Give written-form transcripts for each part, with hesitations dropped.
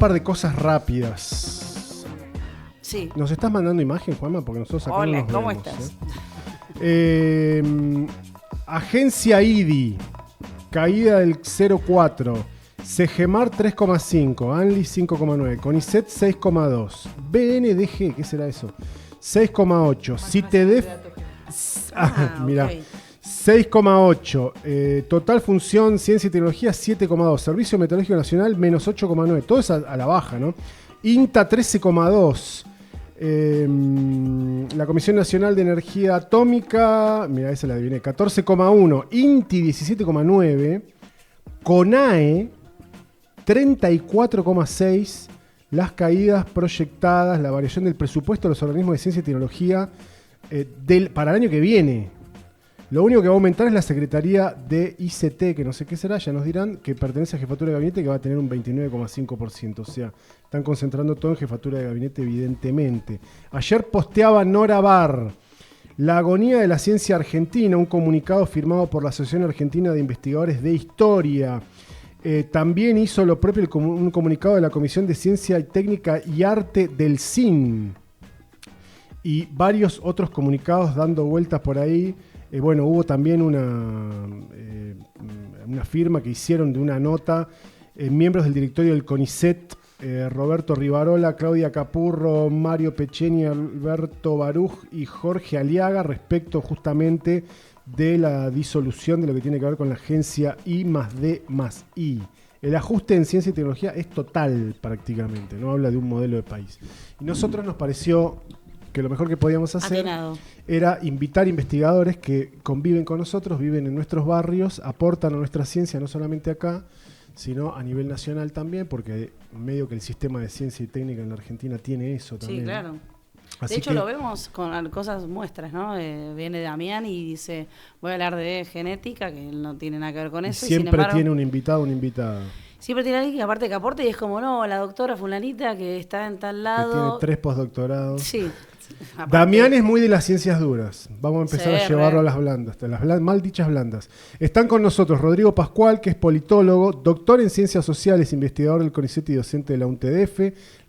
par de cosas rápidas. Sí. ¿Nos estás mandando imagen, Juanma? Porque nosotros acá Hola, no nos ¿cómo vemos, estás? Agencia IDI, caída del 0,4. Segemar 3,5. Anli 5,9. Conicet 6,2. BNDG, ¿qué será eso? 6,8. Citedef. Mirá. Ok. 6,8. Total Función Ciencia y Tecnología 7,2. Servicio Meteorológico Nacional menos 8,9. Todo es a la baja, ¿no? INTA 13,2. La Comisión Nacional de Energía Atómica, mira, esa la adiviné, 14,1. INTI 17,9. CONAE 34,6. Las caídas proyectadas, la variación del presupuesto de los organismos de ciencia y tecnología para el año que viene. Lo único que va a aumentar es la Secretaría de ICT, que no sé qué será, ya nos dirán, que pertenece a Jefatura de Gabinete, que va a tener un 29,5%. O sea, están concentrando todo en Jefatura de Gabinete, evidentemente. Ayer posteaba Nora Barr, la agonía de la ciencia argentina, un comunicado firmado por la Asociación Argentina de Investigadores de Historia. También hizo lo propio un comunicado de la Comisión de Ciencia y Técnica y Arte del CIN. Y varios otros comunicados dando vueltas por ahí. Bueno, hubo también una firma que hicieron de una nota, miembros del directorio del CONICET, Roberto Rivarola, Claudia Capurro, Mario Pecheni, Alberto Baruj y Jorge Aliaga, respecto justamente de la disolución de lo que tiene que ver con la agencia I+D+I. El ajuste en ciencia y tecnología es total prácticamente, no habla de un modelo de país. Y nosotros nos pareció que lo mejor que podíamos hacer Atenado. era invitar investigadores que conviven con nosotros, viven en nuestros barrios, aportan a nuestra ciencia, no solamente acá, sino a nivel nacional también, porque medio que el sistema de ciencia y técnica en la Argentina tiene eso también. Sí, claro. Así De hecho, que, lo vemos con cosas muestras, ¿no? Viene Damián y dice, voy a hablar de genética, que no tiene nada que ver con y eso. siempre y sin embargo, tiene un invitado o una invitada siempre tiene alguien que aparte que aporte y es como, no, la doctora fulanita que está en tal que lado. tiene 3 postdoctorados. Sí. Aparte, Damián es muy de las ciencias duras. Vamos a empezar Sí, a llevarlo a las blandas, mal dichas blandas. Están con nosotros Rodrigo Pascual, que es politólogo, doctor en ciencias sociales, investigador del CONICET y docente de la UNTDF.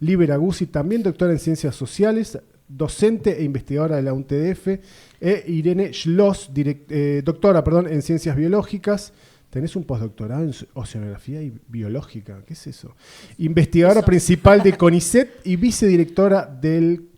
Liber Aguzzi, también doctora en ciencias sociales, docente e investigadora de la UNTDF. Irene Schloss, doctora en ciencias biológicas. Tenés un postdoctorado en oceanografía y biológica. ¿Qué es eso? Investigadora principal de CONICET y vicedirectora del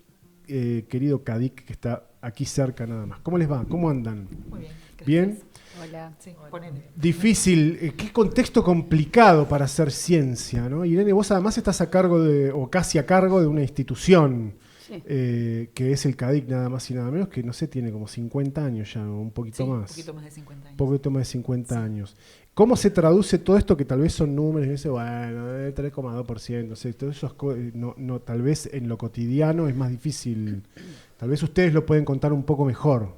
querido CADIC, que está aquí cerca nada más. ¿Cómo les va? ¿Cómo andan? Muy bien. Gracias. ¿Bien? Hola. Sí, ponele. Difícil, qué contexto complicado para hacer ciencia, ¿no? Irene, vos además estás a cargo o casi a cargo de una institución Sí. que es el CADIC, nada más y nada menos, que no sé, tiene como 50 años ya, o un poquito Sí, más. un poquito más de 50 años. Un poquito más de 50 años. ¿Cómo se traduce todo esto que tal vez son números y dice, bueno, 3,2%, o sea, todo eso no, tal vez en lo cotidiano es más difícil. Tal vez ustedes lo pueden contar un poco mejor.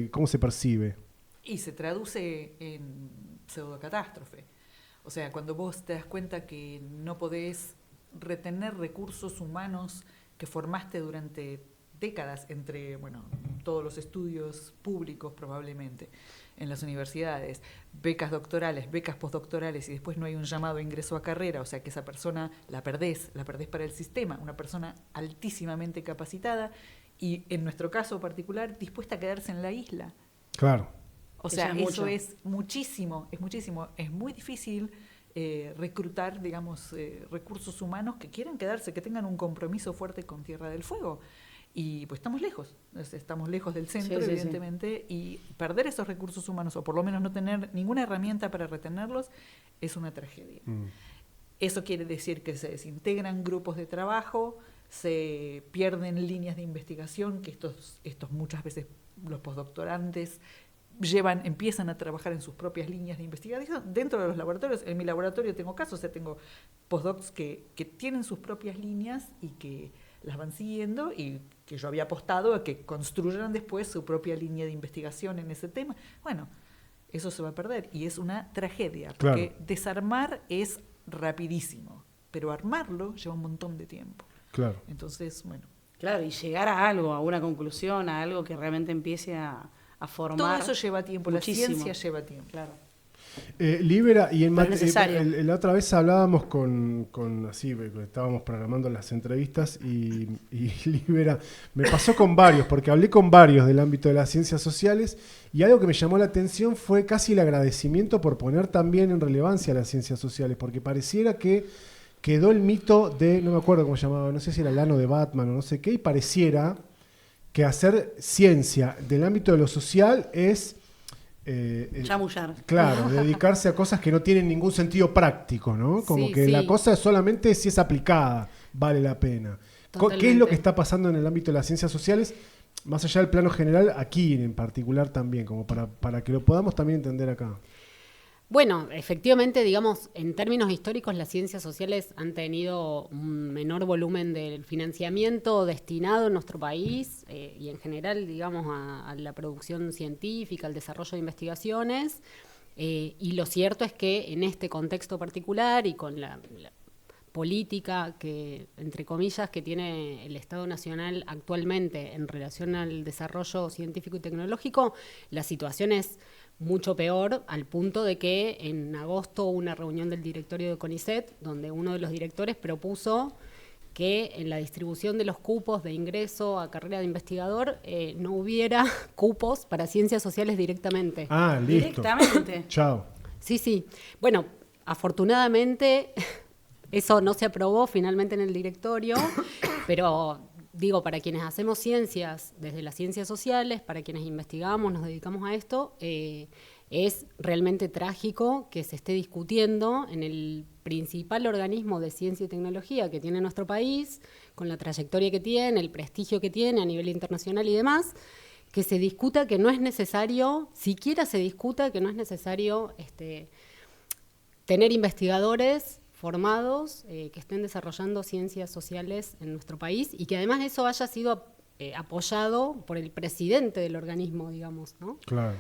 ¿Cómo se percibe? Y se traduce en pseudocatástrofe. O sea, cuando vos te das cuenta que no podés retener recursos humanos que formaste durante décadas entre, todos los estudios públicos probablemente, en las universidades, becas doctorales, becas postdoctorales, y después no hay un llamado a ingreso a carrera, o sea que esa persona la perdés para el sistema, una persona altísimamente capacitada y en nuestro caso particular dispuesta a quedarse en la isla. Claro. O sea, Eso es eso mucho. es muchísimo, es muy difícil reclutar, recursos humanos que quieran quedarse, que tengan un compromiso fuerte con Tierra del Fuego. Y pues estamos lejos del centro, Sí, sí, evidentemente, y perder esos recursos humanos, o por lo menos no tener ninguna herramienta para retenerlos, es una tragedia. Eso quiere decir que se desintegran grupos de trabajo, se pierden líneas de investigación, que estos muchas veces los postdoctorantes empiezan a trabajar en sus propias líneas de investigación dentro de los laboratorios. En mi laboratorio tengo casos, o sea, tengo postdocs que tienen sus propias líneas y que las van siguiendo y que yo había apostado a que construyeran después su propia línea de investigación en ese tema. Bueno, eso se va a perder y es una tragedia, porque desarmar es rapidísimo, pero armarlo lleva un montón de tiempo. Claro. Entonces, Claro, y llegar a algo, a una conclusión, a algo que realmente empiece a formar. Todo eso lleva tiempo, muchísimo. La ciencia lleva tiempo. Claro. Libera, y Pero necesario. la otra vez hablábamos así, estábamos programando las entrevistas y Libera, me pasó con varios, porque hablé con varios del ámbito de las ciencias sociales y algo que me llamó la atención fue casi el agradecimiento por poner también en relevancia las ciencias sociales, porque pareciera que quedó el mito de, no me acuerdo cómo se llamaba, no sé si era el ano de Batman o no sé qué, y pareciera que hacer ciencia del ámbito de lo social es... Chamullar. Claro, dedicarse a cosas que no tienen ningún sentido práctico, ¿no? Como Sí, que sí. la cosa solamente si es aplicada vale la pena. ¿Qué es lo Totalmente. que está pasando en el ámbito de las ciencias sociales, más allá del plano general, aquí en particular también, como para que lo podamos también entender acá? Bueno, efectivamente, digamos, en términos históricos, las ciencias sociales han tenido un menor volumen del financiamiento destinado en nuestro país y en general, digamos, a la producción científica, al desarrollo de investigaciones. Y lo cierto es que en este contexto particular y con la política que, entre comillas, que tiene el Estado Nacional actualmente en relación al desarrollo científico y tecnológico, la situación es mucho peor, al punto de que en agosto hubo una reunión del directorio de CONICET, donde uno de los directores propuso que en la distribución de los cupos de ingreso a carrera de investigador no hubiera cupos para ciencias sociales directamente. Ah, listo. Directamente. Chao. Sí. Bueno, afortunadamente eso no se aprobó finalmente en el directorio, pero digo, para quienes hacemos ciencias desde las ciencias sociales, para quienes investigamos, nos dedicamos a esto, es realmente trágico que se esté discutiendo en el principal organismo de ciencia y tecnología que tiene nuestro país, con la trayectoria que tiene, el prestigio que tiene a nivel internacional y demás, que se discuta que no es necesario, siquiera se discuta que no es necesario tener investigadores formados que estén desarrollando ciencias sociales en nuestro país y que además eso haya sido apoyado por el presidente del organismo, digamos, ¿no? Claro.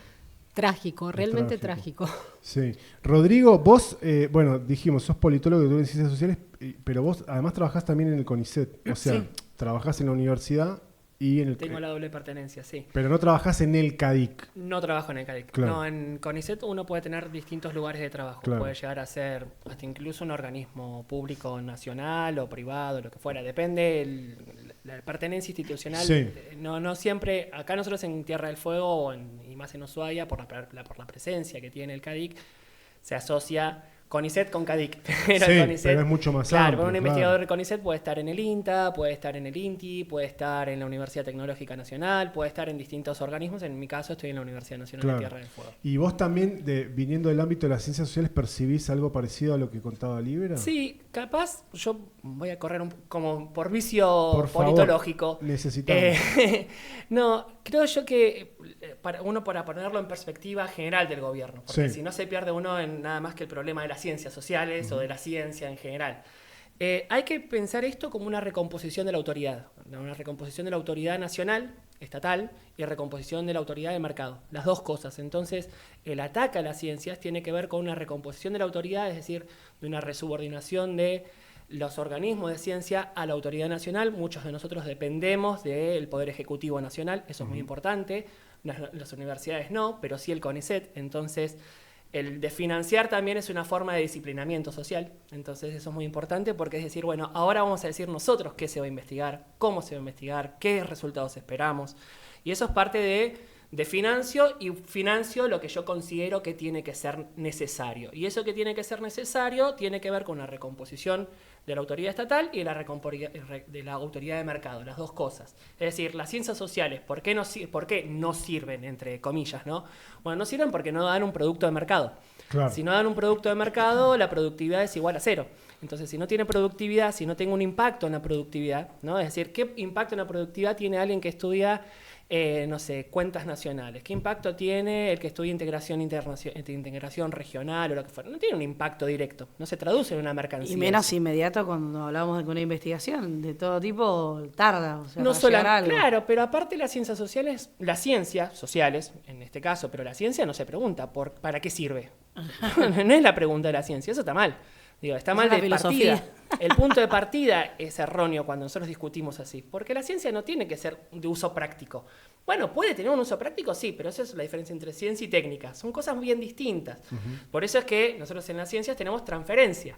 Trágico, realmente trágico. Sí. Rodrigo, vos, bueno, dijimos, sos politólogo en ciencias sociales, pero vos además trabajás también en el CONICET, o sea, Sí. trabajás en la universidad y en el... Tengo la doble pertenencia, sí. Pero no trabajás en el CADIC. No trabajo en el CADIC. Claro. No, en CONICET uno puede tener distintos lugares de trabajo. Claro. Puede llegar a ser hasta incluso un organismo público nacional o privado, lo que fuera. Depende la pertenencia institucional. Sí. No siempre, acá nosotros en Tierra del Fuego y más en Ushuaia, por la presencia que tiene el CADIC, se asocia CONICET con CADIC. Pero Sí, el CONICET, pero es mucho más claro, amplio, pero un claro. investigador de CONICET puede estar en el INTA, puede estar en el INTI, puede estar en la Universidad Tecnológica Nacional, puede estar en distintos organismos. En mi caso estoy en la Universidad Nacional Claro. de Tierra del Fuego. ¿Y vos también, viniendo del ámbito de las ciencias sociales, percibís algo parecido a lo que contaba Libera? Sí, capaz yo voy a correr como por vicio Por favor, politológico. necesitamos. No, creo yo que para ponerlo en perspectiva general del gobierno, porque Sí. si no se pierde uno en nada más que el problema de las ciencias sociales o de la ciencia en general. Hay que pensar esto como una recomposición de la autoridad, una recomposición de la autoridad nacional, estatal, y recomposición de la autoridad de mercado, las dos cosas. Entonces, el ataque a las ciencias tiene que ver con una recomposición de la autoridad, es decir, de una resubordinación de los organismos de ciencia a la autoridad nacional. Muchos de nosotros dependemos del Poder Ejecutivo Nacional, eso es muy importante. Las universidades no, pero sí el CONICET. Entonces, el de financiar también es una forma de disciplinamiento social. Entonces, eso es muy importante porque es decir, bueno, ahora vamos a decir nosotros qué se va a investigar, cómo se va a investigar, qué resultados esperamos. Y eso es parte de financio lo que yo considero que tiene que ser necesario. Y eso que tiene que ser necesario tiene que ver con una recomposición de la autoridad estatal y de la autoridad de mercado, las dos cosas. Es decir, las ciencias sociales, ¿por qué no sirven, entre comillas, no? Bueno, no sirven porque no dan un producto de mercado. Claro. Si no dan un producto de mercado, la productividad es igual a cero. Entonces, si no tiene productividad, si no tengo un impacto en la productividad, ¿no? Es decir, ¿qué impacto en la productividad tiene alguien que estudia no sé, cuentas nacionales? ¿Qué impacto tiene el que estudia integración regional o lo que fuera? No tiene un impacto directo, no se traduce en una mercancía. Y menos inmediato cuando hablamos de una investigación de todo tipo, tarda. O sea, No para solo, llegar a algo. claro, pero aparte las ciencias sociales, en este caso, pero la ciencia no se pregunta ¿para qué sirve? No es la pregunta de la ciencia, eso está mal. Digo, está Es mal una de filosofía. partida. El punto de partida es erróneo cuando nosotros discutimos así, porque la ciencia no tiene que ser de uso práctico. Bueno, puede tener un uso práctico, sí, pero esa es la diferencia entre ciencia y técnica. Son cosas bien distintas. Por eso es que nosotros en las ciencias tenemos transferencia.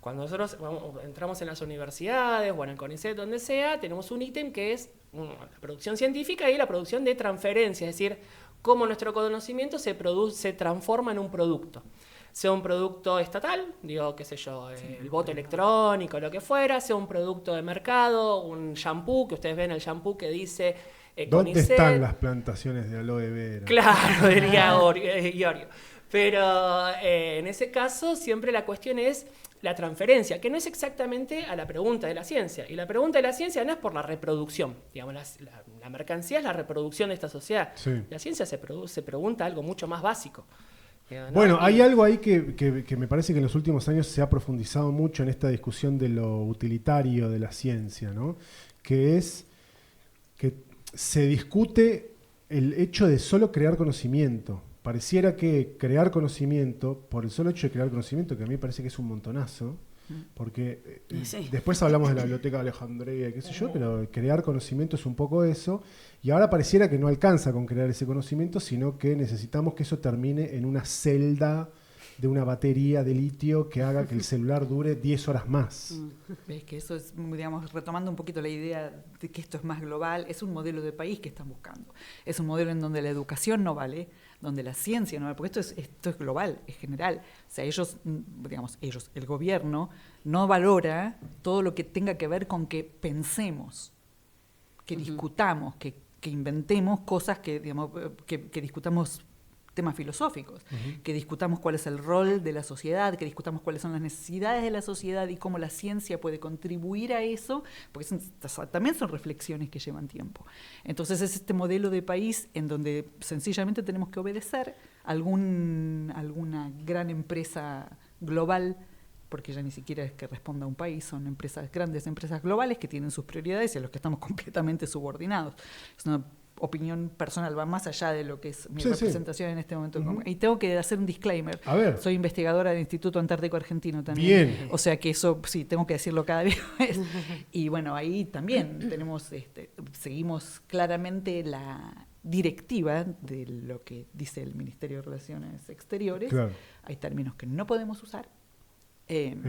Cuando nosotros entramos en las universidades o en el CONICET, donde sea, tenemos un ítem que es la producción científica y la producción de transferencia, es decir, cómo nuestro conocimiento se transforma en un producto. Sea un producto estatal, digo, qué sé yo, el voto electrónico, lo que fuera, sea un producto de mercado, un shampoo, que ustedes ven el shampoo que dice ¿Dónde CONICET. están las plantaciones de aloe vera? Claro, diría Iorio. Pero en ese caso siempre la cuestión es la transferencia, que no es exactamente a la pregunta de la ciencia. Y la pregunta de la ciencia no es por la reproducción. Digamos, la mercancía es la reproducción de esta sociedad. Sí. La ciencia se pregunta algo mucho más básico. ¿No? Bueno, hay algo ahí que me parece que en los últimos años se ha profundizado mucho en esta discusión de lo utilitario de la ciencia, ¿no? Que es que se discute el hecho de solo crear conocimiento. Pareciera que crear conocimiento, por el solo hecho de crear conocimiento, que a mí me parece que es un montonazo, porque Sí. después hablamos de la Biblioteca de Alejandría y qué sé yo, pero crear conocimiento es un poco eso, y ahora pareciera que no alcanza con crear ese conocimiento, sino que necesitamos que eso termine en una celda de una batería de litio que haga que el celular dure 10 horas más. Ves que eso es, digamos, retomando un poquito la idea de que esto es más global, es un modelo de país que están buscando. Es un modelo en donde la educación no vale, donde la ciencia no vale, porque esto es global, es general. O sea, el gobierno no valora todo lo que tenga que ver con que pensemos, que discutamos, que inventemos cosas que discutamos temas filosóficos, que discutamos cuál es el rol de la sociedad, que discutamos cuáles son las necesidades de la sociedad y cómo la ciencia puede contribuir a eso, porque también son reflexiones que llevan tiempo. Entonces es este modelo de país en donde sencillamente tenemos que obedecer a alguna gran empresa global, porque ya ni siquiera es que responda a un país, son grandes empresas globales que tienen sus prioridades y a los que estamos completamente subordinados. Es una opinión personal, va más allá de lo que es mi representación en este momento. Y tengo que hacer un disclaimer. A ver. Soy investigadora del Instituto Antártico Argentino también. Bien. O sea que eso sí, tengo que decirlo cada vez. Y bueno, ahí también seguimos claramente la directiva de lo que dice el Ministerio de Relaciones Exteriores. Claro. Hay términos que no podemos usar.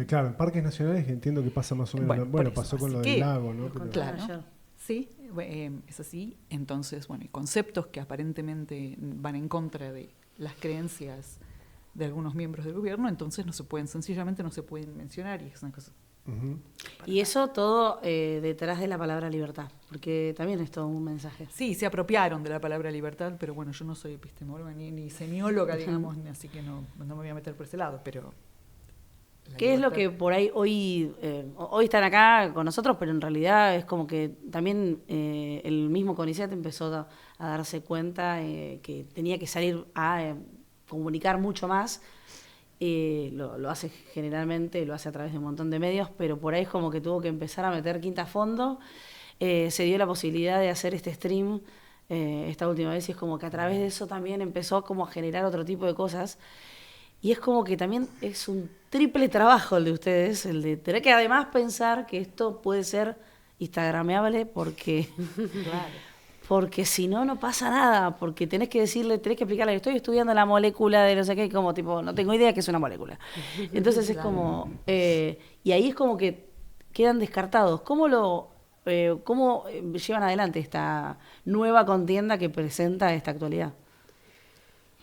Claro, en parques nacionales entiendo que pasa más o menos. Bueno, pasó con lo del lago, ¿no? Con- Claro. Ayer. Sí, es así. Entonces, bueno, y conceptos que aparentemente van en contra de las creencias de algunos miembros del gobierno, entonces sencillamente no se pueden mencionar, y es una cosa. Ujú. Y eso todo detrás de la palabra libertad, porque también es todo un mensaje. Sí, se apropiaron de la palabra libertad, pero bueno, yo no soy epistemóloga ni semióloga, digamos, así que no me voy a meter por ese lado, pero... ¿Qué es lo que por ahí hoy están acá con nosotros, pero en realidad es como que también el mismo CONICET empezó a darse cuenta que tenía que salir a comunicar mucho más? Lo hace generalmente, lo hace a través de un montón de medios, pero por ahí es como que tuvo que empezar a meter quinta a fondo. Se dio la posibilidad de hacer este stream esta última vez, y es como que a través de eso también empezó como a generar otro tipo de cosas. Y es como que también es un triple trabajo el de ustedes, el de tener que además pensar que esto puede ser instagrameable porque si no, no pasa nada, porque tenés que explicarle, estoy estudiando la molécula de no sé qué, y como tipo, no tengo idea que es una molécula. Entonces es como, y ahí es como que quedan descartados. ¿Cómo llevan adelante esta nueva contienda que presenta esta actualidad?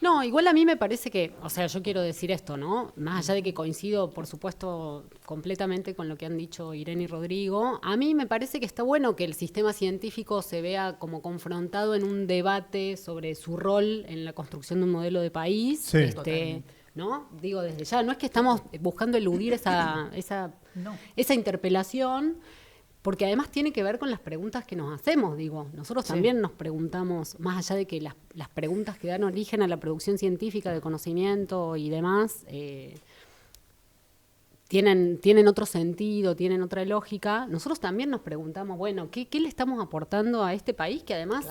No, igual a mí me parece que, o sea, yo quiero decir esto, ¿no? Más allá de que coincido, por supuesto, completamente con lo que han dicho Irene y Rodrigo, a mí me parece que está bueno que el sistema científico se vea como confrontado en un debate sobre su rol en la construcción de un modelo de país. Sí. Totalmente. ¿No? Digo, desde ya, no es que estamos buscando eludir esa interpelación, porque además tiene que ver con las preguntas que nos hacemos, digo. Nosotros también nos preguntamos, más allá de que las preguntas que dan origen a la producción científica de conocimiento y demás, tienen otro sentido, tienen otra lógica. Nosotros también nos preguntamos, bueno, ¿qué le estamos aportando a este país? Que además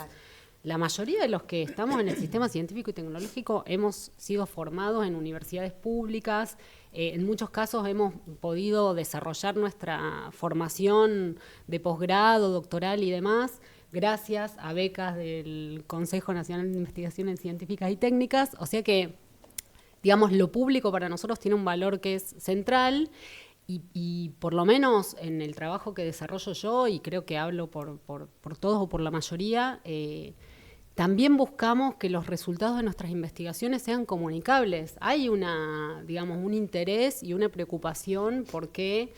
la mayoría de los que estamos en el sistema científico y tecnológico hemos sido formados en universidades públicas. En muchos casos hemos podido desarrollar nuestra formación de posgrado, doctoral y demás, gracias a becas del Consejo Nacional de Investigaciones Científicas y Técnicas. O sea que, digamos, lo público para nosotros tiene un valor que es central. Y por lo menos en el trabajo que desarrollo yo, y creo que hablo por todos o por la mayoría, también buscamos que los resultados de nuestras investigaciones sean comunicables. Hay un interés y una preocupación por que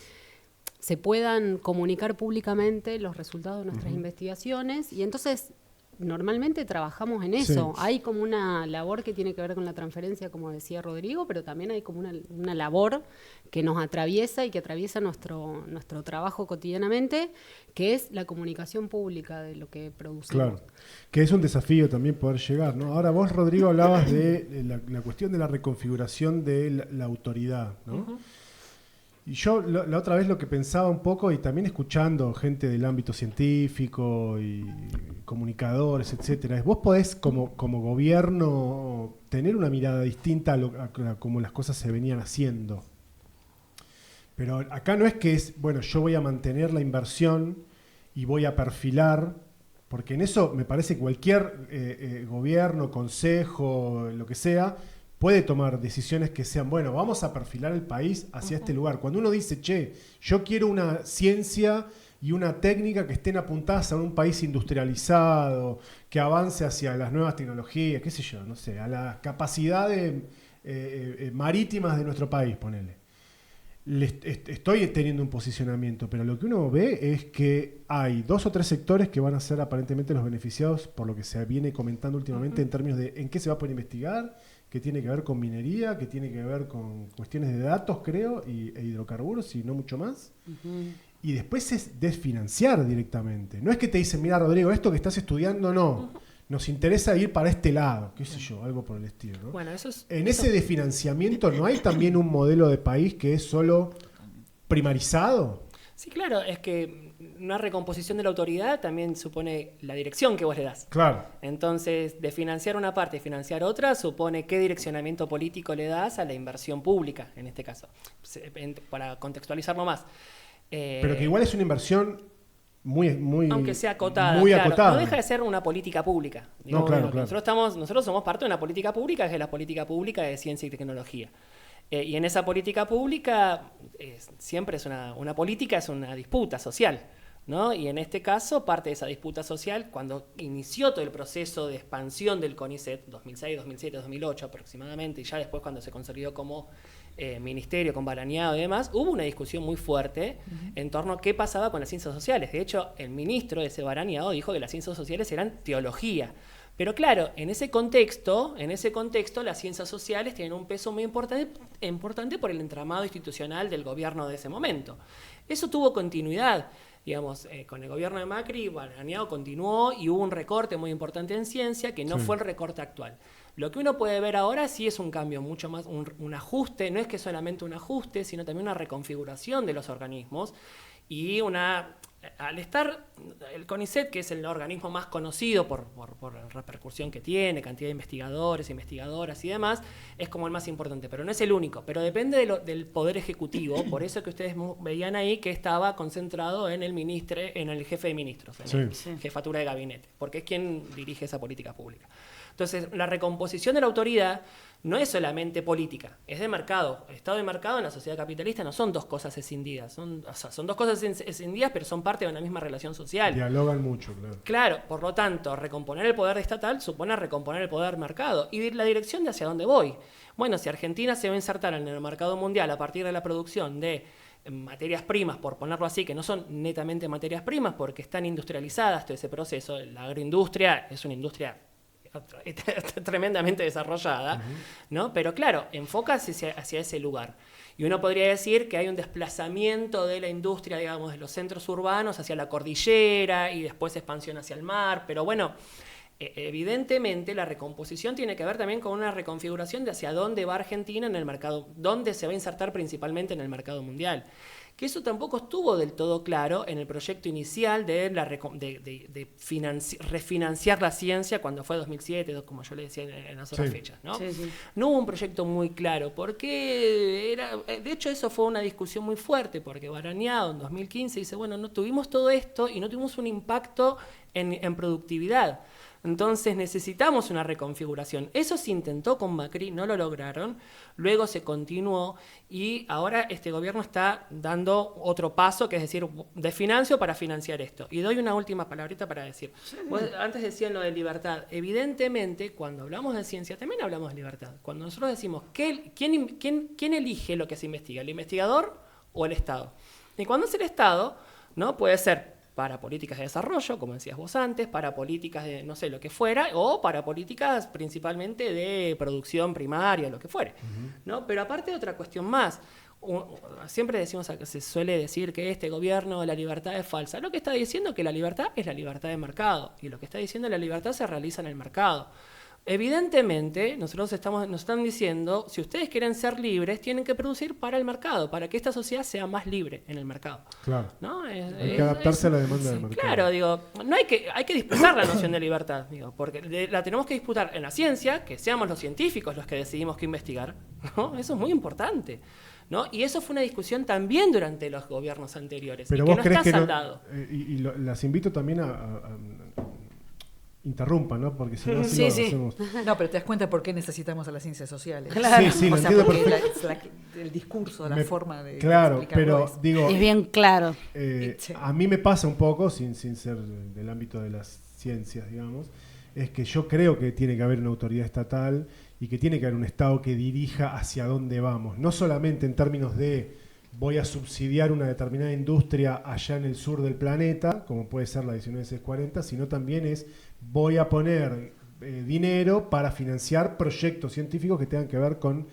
se puedan comunicar públicamente los resultados de nuestras investigaciones, y entonces normalmente trabajamos en eso. Sí. Hay como una labor que tiene que ver con la transferencia, como decía Rodrigo, pero también hay como una labor que nos atraviesa y que atraviesa nuestro trabajo cotidianamente, que es la comunicación pública de lo que producimos. Claro, que es un desafío también poder llegar, ¿no? Ahora vos, Rodrigo, hablabas de la cuestión de la reconfiguración de la autoridad, ¿no? Uh-huh. Y yo la otra vez lo que pensaba un poco, y también escuchando gente del ámbito científico y comunicadores, etcétera, es vos podés como gobierno tener una mirada distinta a cómo las cosas se venían haciendo. Pero acá no es que bueno, yo voy a mantener la inversión y voy a perfilar, porque en eso me parece que cualquier gobierno, consejo, lo que sea, puede tomar decisiones que sean, bueno, vamos a perfilar el país hacia este lugar. Cuando uno dice, che, yo quiero una ciencia y una técnica que estén apuntadas a un país industrializado, que avance hacia las nuevas tecnologías, qué sé yo, no sé, a las capacidades marítimas de nuestro país, ponele. Estoy teniendo un posicionamiento, pero lo que uno ve es que hay 2 o 3 sectores que van a ser aparentemente los beneficiados por lo que se viene comentando últimamente en términos de en qué se va a poder investigar, que tiene que ver con minería, que tiene que ver con cuestiones de datos, creo, e hidrocarburos y no mucho más. Uh-huh. Y después es desfinanciar directamente. No es que te dicen, mira, Rodrigo, esto que estás estudiando no. Uh-huh. Nos interesa ir para este lado, qué sé yo, algo por el estilo, ¿no? Bueno, ese desfinanciamiento, ¿no hay también un modelo de país que es solo primarizado? Sí, claro, es que una recomposición de la autoridad también supone la dirección que vos le das. Claro. Entonces, de financiar una parte y financiar otra, supone qué direccionamiento político le das a la inversión pública, en este caso, para contextualizarlo más. Pero que igual es una inversión muy aunque sea acotada, muy claro, acotada. No deja de ser una política pública. No, claro. Nosotros somos parte de una política pública, que es la política pública de ciencia y tecnología. Y en esa política pública siempre es una política, es una disputa social, ¿no? Y en este caso, parte de esa disputa social, cuando inició todo el proceso de expansión del CONICET, 2006, 2007, 2008 aproximadamente, y ya después cuando se consolidó como ministerio, con Barañado y demás, hubo una discusión muy fuerte en torno a qué pasaba con las ciencias sociales. De hecho, el ministro de ese Barañado dijo que las ciencias sociales eran teología. Pero claro, en ese contexto, las ciencias sociales tienen un peso muy importante por el entramado institucional del gobierno de ese momento. Eso tuvo continuidad. Digamos, con el gobierno de Macri, Barañado continuó y hubo un recorte muy importante en ciencia que no fue el recorte actual. Lo que uno puede ver ahora sí es un cambio mucho más, un ajuste, no es que solamente un ajuste, sino también una reconfiguración de los organismos y al estar el CONICET, que es el organismo más conocido por la repercusión que tiene, cantidad de investigadores, investigadoras y demás, es como el más importante, pero no es el único, pero depende del Poder Ejecutivo, por eso que ustedes veían ahí que estaba concentrado en el jefe de ministros, en la jefatura de gabinete, porque es quien dirige esa política pública. Entonces, la recomposición de la autoridad no es solamente política, es de mercado. El Estado de mercado en la sociedad capitalista no son 2 cosas escindidas, son 2 cosas escindidas, pero son parte de una misma relación social. Dialogan mucho, claro. Claro, por lo tanto, recomponer el poder estatal supone recomponer el poder mercado. Y la dirección de hacia dónde voy. Bueno, si Argentina se va a insertar en el mercado mundial a partir de la producción de materias primas, por ponerlo así, que no son netamente materias primas, porque están industrializadas todo ese proceso. La agroindustria es una industria tremendamente desarrollada, ¿no? Pero claro, enfoca hacia ese lugar. Y uno podría decir que hay un desplazamiento de la industria, digamos, de los centros urbanos hacia la cordillera y después expansión hacia el mar, pero bueno, evidentemente la recomposición tiene que ver también con una reconfiguración de hacia dónde va Argentina en el mercado, dónde se va a insertar principalmente en el mercado mundial. que eso tampoco estuvo del todo claro en el proyecto inicial de refinanciar la ciencia cuando fue 2007, como yo le decía en las otras fechas, ¿no? Sí, sí. No hubo un proyecto muy claro, porque de hecho eso fue una discusión muy fuerte, porque Barañao en 2015 dice, bueno, no tuvimos todo esto y no tuvimos un impacto en productividad. Entonces necesitamos una reconfiguración. Eso se intentó con Macri, no lo lograron, luego se continuó y ahora este gobierno está dando otro paso, que es decir, desfinancio para financiar esto. Y doy una última palabrita para decir. Vos antes decían lo de libertad. Evidentemente, cuando hablamos de ciencia, también hablamos de libertad. Cuando nosotros decimos, ¿quién elige lo que se investiga? ¿El investigador o el Estado? Y cuando es el Estado, ¿no? Puede ser para políticas de desarrollo, como decías vos antes, para políticas de no sé, lo que fuera, o para políticas principalmente de producción primaria, lo que fuere, ¿no? Pero aparte de otra cuestión más, siempre decimos, se suele decir que este gobierno, la libertad es falsa. Lo que está diciendo es que la libertad es la libertad de mercado, y lo que está diciendo es que la libertad se realiza en el mercado. Evidentemente, nos están diciendo, si ustedes quieren ser libres, tienen que producir para el mercado, para que esta sociedad sea más libre en el mercado. Claro. ¿No? Hay que adaptarse a la demanda del mercado. Claro, digo, no hay que disputar la noción de libertad, digo, porque la tenemos que disputar en la ciencia, que seamos los científicos los que decidimos qué investigar, ¿no? Eso es muy importante, ¿no? Y eso fue una discusión también durante los gobiernos anteriores, Pero y que vos no crees está que saldado. las invito también a interrumpan, ¿no? Porque si no, así Sí, lo sí. hacemos. No, pero te das cuenta por qué necesitamos a las ciencias sociales. Claro. Sí, sí, lo O sea, entiendo porque perfectamente. el discurso, la Me- forma de Claro, explicarlo pero es- digo, Es bien claro. Sí. a mí me pasa un poco, sin ser del ámbito de las ciencias, digamos, es que yo creo que tiene que haber una autoridad estatal y que tiene que haber un Estado que dirija hacia dónde vamos. No solamente en términos de voy a subsidiar una determinada industria allá en el sur del planeta, como puede ser la 19640, sino también es voy a poner dinero para financiar proyectos científicos que tengan que ver con...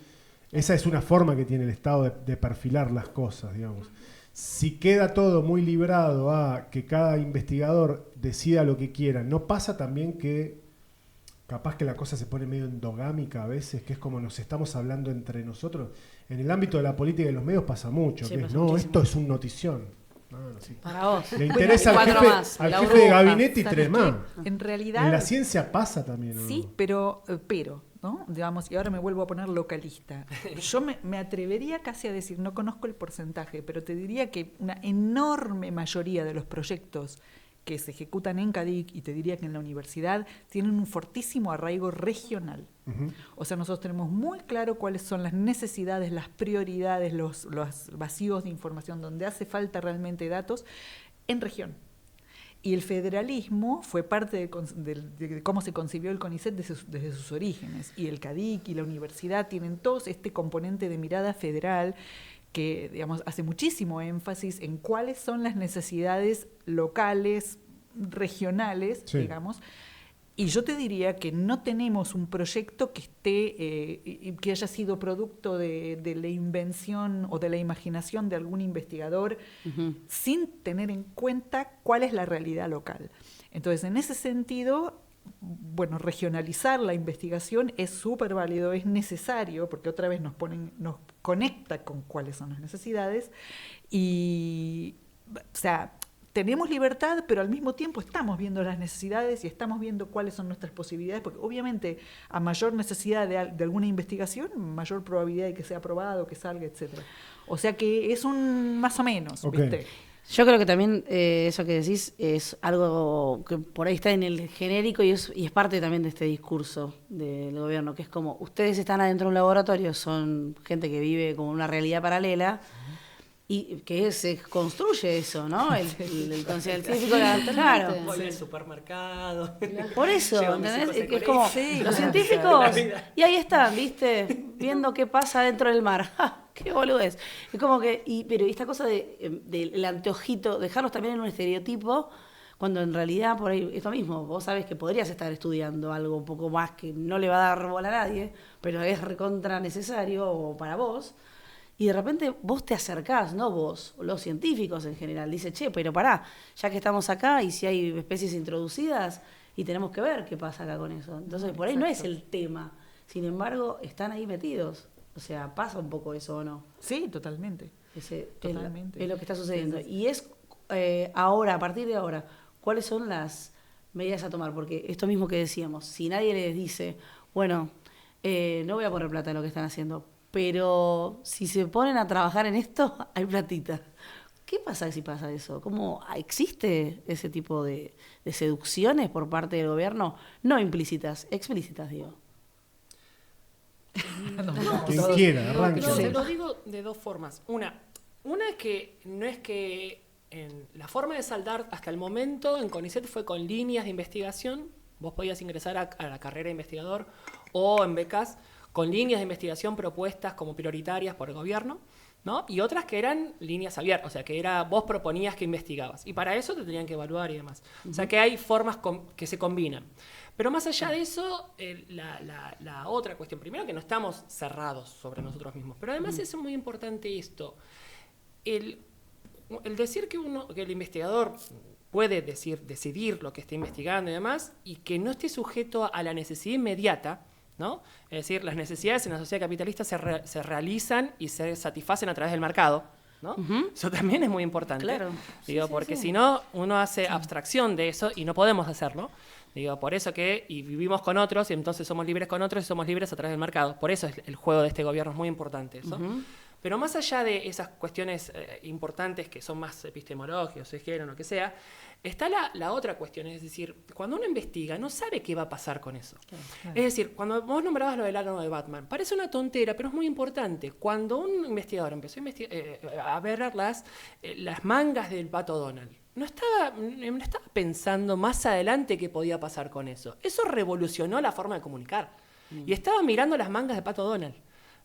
Esa es una forma que tiene el Estado de perfilar las cosas, digamos. Si queda todo muy librado a que cada investigador decida lo que quiera, ¿no pasa también que capaz que la cosa se pone medio endogámica a veces, que es como nos estamos hablando entre nosotros? En el ámbito de la política y los medios pasa mucho, Sí, que es, pasa no, muchísimo. esto es un notición. No, sí. Para vos. Le interesa Bueno, al cuatro jefe, más, al la jefe de burbuja. gabinete y ¿Sabes tres más. qué? En realidad, En la ciencia pasa también, ¿no? sí, pero, ¿no? Digamos, y ahora me vuelvo a poner localista. Yo me atrevería casi a decir, no conozco el porcentaje, pero te diría que una enorme mayoría de los proyectos que se ejecutan en CADIC, y te diría que en la universidad, tienen un fortísimo arraigo regional. Ujú. O sea, nosotros tenemos muy claro cuáles son las necesidades, las prioridades, los vacíos de información, donde hace falta realmente datos en región. Y el federalismo fue parte de cómo se concibió el CONICET desde sus orígenes. Y el CADIC y la universidad tienen todos este componente de mirada federal que, digamos, hace muchísimo énfasis en cuáles son las necesidades locales, regionales, Sí. digamos. Y yo te diría que no tenemos un proyecto que esté, que haya sido producto de la invención o de la imaginación de algún investigador sin tener en cuenta cuál es la realidad local. Entonces, en ese sentido, bueno, regionalizar la investigación es súper válido, es necesario, porque otra vez nos conecta con cuáles son las necesidades y, o sea, tenemos libertad, pero al mismo tiempo estamos viendo las necesidades y estamos viendo cuáles son nuestras posibilidades, porque obviamente a mayor necesidad de alguna investigación, mayor probabilidad de que sea aprobado, que salga, etcétera. O sea que es un más o menos, Ok. ¿viste? Yo creo que también eso que decís es algo que por ahí está en el genérico y es parte también de este discurso del gobierno, que es como, ustedes están adentro de un laboratorio, son gente que vive como una realidad paralela y que se construye eso, ¿no? El científico, claro. Voy al supermercado. Por eso, Llevo a mis ¿entendés? hijos al Es como colegio. los Sí, científicos, la vida. y ahí están, ¿viste? Viendo qué pasa dentro del mar. ¡Ja! ¡Qué boludez! Es como que, pero esta cosa del anteojito, dejarlos también en un estereotipo, cuando en realidad, por ahí, esto mismo, vos sabés que podrías estar estudiando algo un poco más que no le va a dar bola a nadie, pero es recontra necesario para vos. Y de repente vos te acercás, no vos, los científicos en general, dice, che, pero pará, ya que estamos acá y si hay especies introducidas y tenemos que ver qué pasa acá con eso. Entonces, por ahí no es el tema, sin embargo, están ahí metidos. O sea, pasa un poco eso, ¿o no? Sí, totalmente. Totalmente. Es lo que está sucediendo. Sí, sí. Y es ahora, a partir de ahora, ¿cuáles son las medidas a tomar? Porque esto mismo que decíamos, si nadie les dice, bueno, no voy a poner plata en lo que están haciendo, pero si se ponen a trabajar en esto, hay platita. ¿Qué pasa si pasa eso? ¿Cómo existe ese tipo de seducciones por parte del gobierno? No implícitas, explícitas, digo. Quien quiera, arranque. Lo digo de dos formas. Una es que no es que la forma de saldar hasta el momento en CONICET fue con líneas de investigación. Vos podías ingresar a la carrera de investigador o en becas con líneas de investigación propuestas como prioritarias por el gobierno, ¿no? Y otras que eran líneas abiertas, o sea, que vos proponías que investigabas. Y para eso te tenían que evaluar y demás. O sea, que hay formas que se combinan. Pero más allá de eso, la otra cuestión, primero que no estamos cerrados sobre nosotros mismos, pero además es muy importante esto. El decir que el investigador puede decidir lo que está investigando y demás, y que no esté sujeto a la necesidad inmediata, ¿no? Es decir, las necesidades en la sociedad capitalista se realizan y se satisfacen a través del mercado, ¿no? Eso también es muy importante. Claro. Digo, porque si no, uno hace abstracción de eso y no podemos hacerlo. Digo, por eso y vivimos con otros y entonces somos libres con otros y somos libres a través del mercado. Por eso el juego de este gobierno es muy importante eso. Pero más allá de esas cuestiones importantes que son más epistemológicas, si quieren, o lo que sea, está la otra cuestión. Es decir, cuando uno investiga, no sabe qué va a pasar con eso. Claro. Es decir, cuando vos nombrabas lo del aro de Batman, parece una tontera, pero es muy importante. Cuando un investigador empezó a ver las mangas del Pato Donald, no estaba pensando más adelante qué podía pasar con eso. Eso revolucionó la forma de comunicar. Y estaba mirando las mangas de Pato Donald,